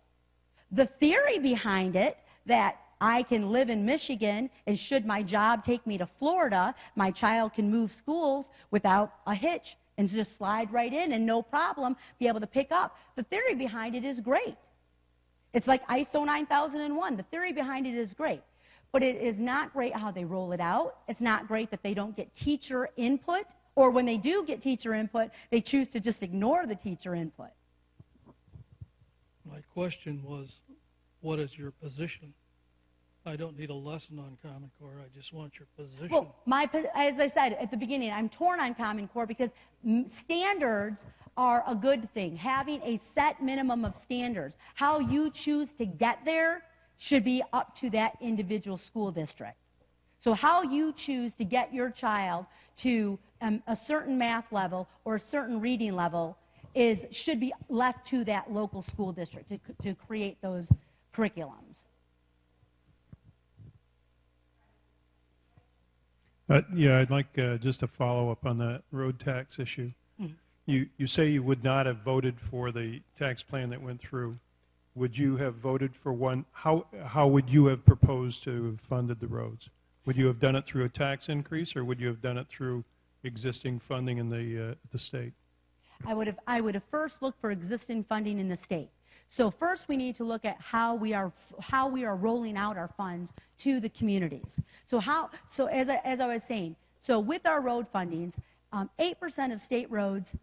Speaker 7: The theory behind it, that I can live in Michigan, and should my job take me to Florida, my child can move schools without a hitch and just slide right in and no problem be able to pick up. The theory behind it is great. It's like ISO 9001. The theory behind it is great. But it is not great how they roll it out. It's not great that they don't get teacher input, or when they do get teacher input, they choose to just ignore the teacher input.
Speaker 9: My question was, what is your position? I don't need a lesson on Common Core. I just want your position.
Speaker 7: Well, as I said at the beginning, I'm torn on Common Core because standards are a good thing. Having a set minimum of standards. How you choose to get there should be up to that individual school district. So how you choose to get your child to a certain math level or a certain reading level should be left to that local school district to create those curriculums.
Speaker 10: Yeah, I'd like just a follow-up on that road tax issue. Mm-hmm. You say you would not have voted for the tax plan that went through. Would you have voted for one? How would you have proposed to have funded the roads? Would you have done it through a tax increase, or would you have done it through existing funding in the state?
Speaker 7: I would have first looked for existing funding in the state. So first we need to look at how we are rolling out our funds to the communities. So as I was saying, so with our road fundings, 8% of state roads,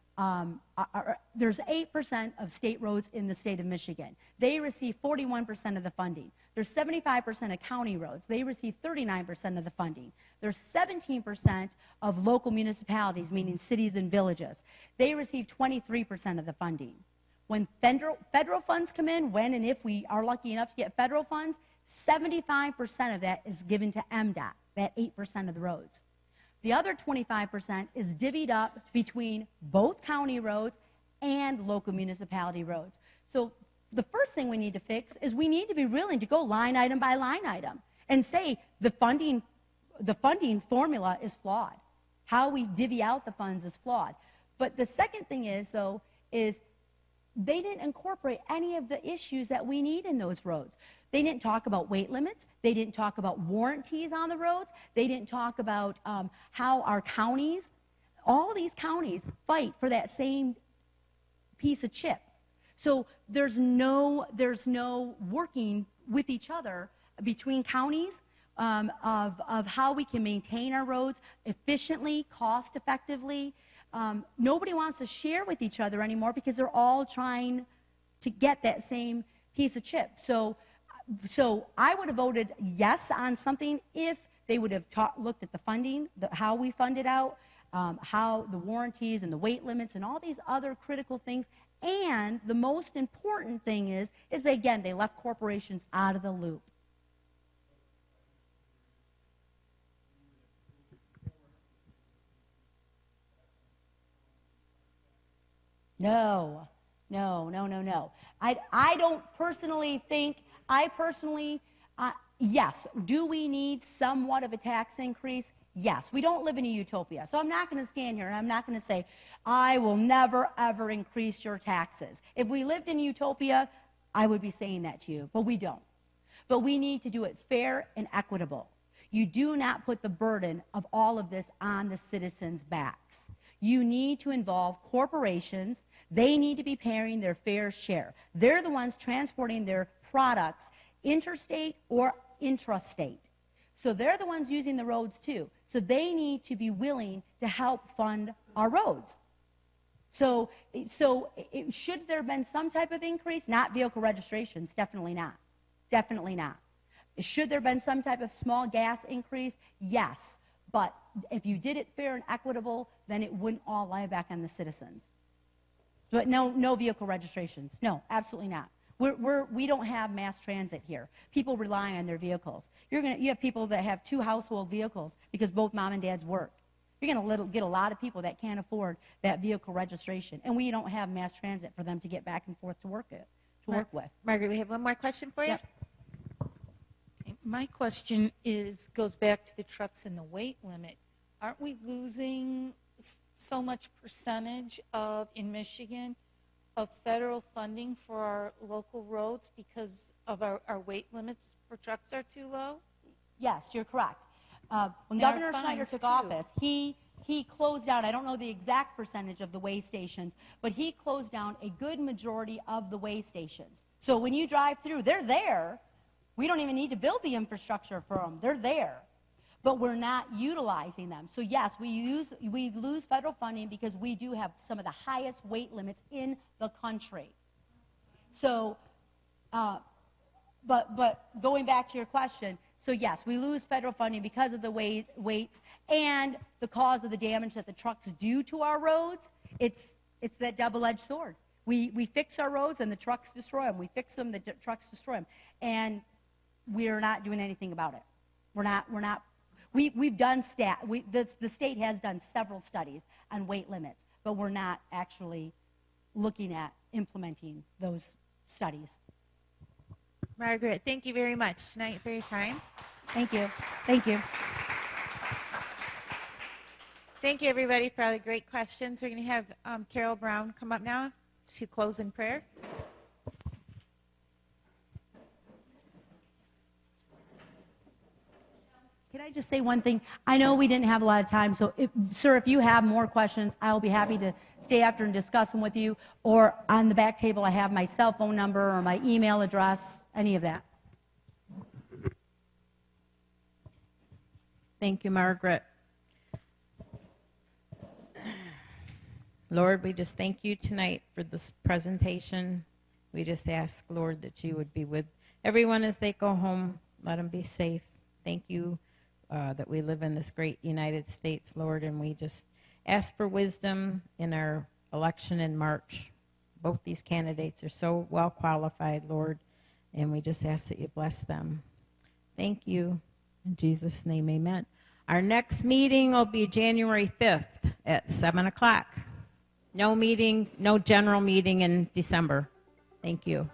Speaker 7: there's 8% of state roads in the state of Michigan. They receive 41% of the funding. There's 75% of county roads. They receive 39% of the funding. There's 17% of local municipalities, meaning cities and villages. They receive 23% of the funding. When federal funds come in, when and if we are lucky enough to get federal funds, 75% of that is given to MDOT, that 8% of the roads. The other 25% is divvied up between both county roads and local municipality roads. So the first thing we need to fix is we need to be willing to go line item by line item and say the funding formula is flawed. How we divvy out the funds is flawed. But the second thing is they didn't incorporate any of the issues that we need in those roads. They didn't talk about weight limits. They didn't talk about warranties on the roads. They didn't talk about how our counties, all these counties, fight for that same piece of chip. So there's no working with each other between counties of how we can maintain our roads efficiently, cost effectively. Nobody wants to share with each other anymore because they're all trying to get that same piece of chip. So I would have voted yes on something if they would have looked at the funding, how we fund it out, how the warranties and the weight limits and all these other critical things. And the most important thing is again, they left corporations out of the loop. No. I don't personally think, yes, do we need somewhat of a tax increase? Yes. We don't live in a utopia. So I'm not going to stand here and I'm not going to say, I will never, ever increase your taxes. If we lived in utopia, I would be saying that to you, but we don't. But we need to do it fair and equitable. You do not put the burden of all of this on the citizens' backs. You need to involve corporations. They need to be paying their fair share. They're the ones transporting their products interstate or intrastate. So they're the ones using the roads too. So they need to be willing to help fund our roads. So should there have been some type of increase? Not vehicle registrations, definitely not. Definitely not. Should there have been some type of small gas increase? Yes. But if you did it fair and equitable, then it wouldn't all lie back on the citizens. But no vehicle registrations. No, absolutely not. We don't have mass transit here. People rely on their vehicles. You have people that have 2 household vehicles because both mom and dads work. You're going to get a lot of people that can't afford that vehicle registration, and we don't have mass transit for them to get back and forth to work with.
Speaker 1: Margaret, we have one more question for you.
Speaker 7: Yep.
Speaker 3: My question goes back to the trucks and the weight limit. Aren't we losing so much percentage in Michigan of federal funding for our local roads because of our weight limits for trucks are too low?
Speaker 7: Yes, you're correct. When
Speaker 3: And
Speaker 7: Governor
Speaker 3: our
Speaker 7: Schneider
Speaker 3: fines,
Speaker 7: took
Speaker 3: too.
Speaker 7: office, he closed down, I don't know the exact percentage of the weigh stations, but he closed down a good majority of the weigh stations. So when you drive through, they're there. We don't even need to build the infrastructure for them. They're there. But we're not utilizing them. So yes, we lose federal funding because we do have some of the highest weight limits in the country. So, but going back to your question, so yes, we lose federal funding because of the weights and the cause of the damage that the trucks do to our roads. It's that double-edged sword. We fix our roads and the trucks destroy them. We fix them, the trucks destroy them. And we're not doing anything about it. We've done the state has done several studies on weight limits, but we're not actually looking at implementing those studies.
Speaker 1: Margaret, thank you very much tonight for your time.
Speaker 7: Thank you. Thank you.
Speaker 1: Thank you, everybody, for all the great questions. We're going to have Carol Brown come up now to close in prayer.
Speaker 7: Can I just say one thing? I know we didn't have a lot of time, so sir, if you have more questions, I'll be happy to stay after and discuss them with you. Or on the back table, I have my cell phone number or my email address, any of that.
Speaker 11: Thank you, Margaret. Lord, we just thank you tonight for this presentation. We just ask, Lord, that you would be with everyone as they go home. Let them be safe. Thank you that we live in this great United States, Lord, and we just ask for wisdom in our election in March. Both these candidates are so well qualified, Lord, and we just ask that you bless them. Thank you. In Jesus' name, amen. Our next meeting will be January 5th at 7 o'clock. No meeting, no general meeting in December. Thank you.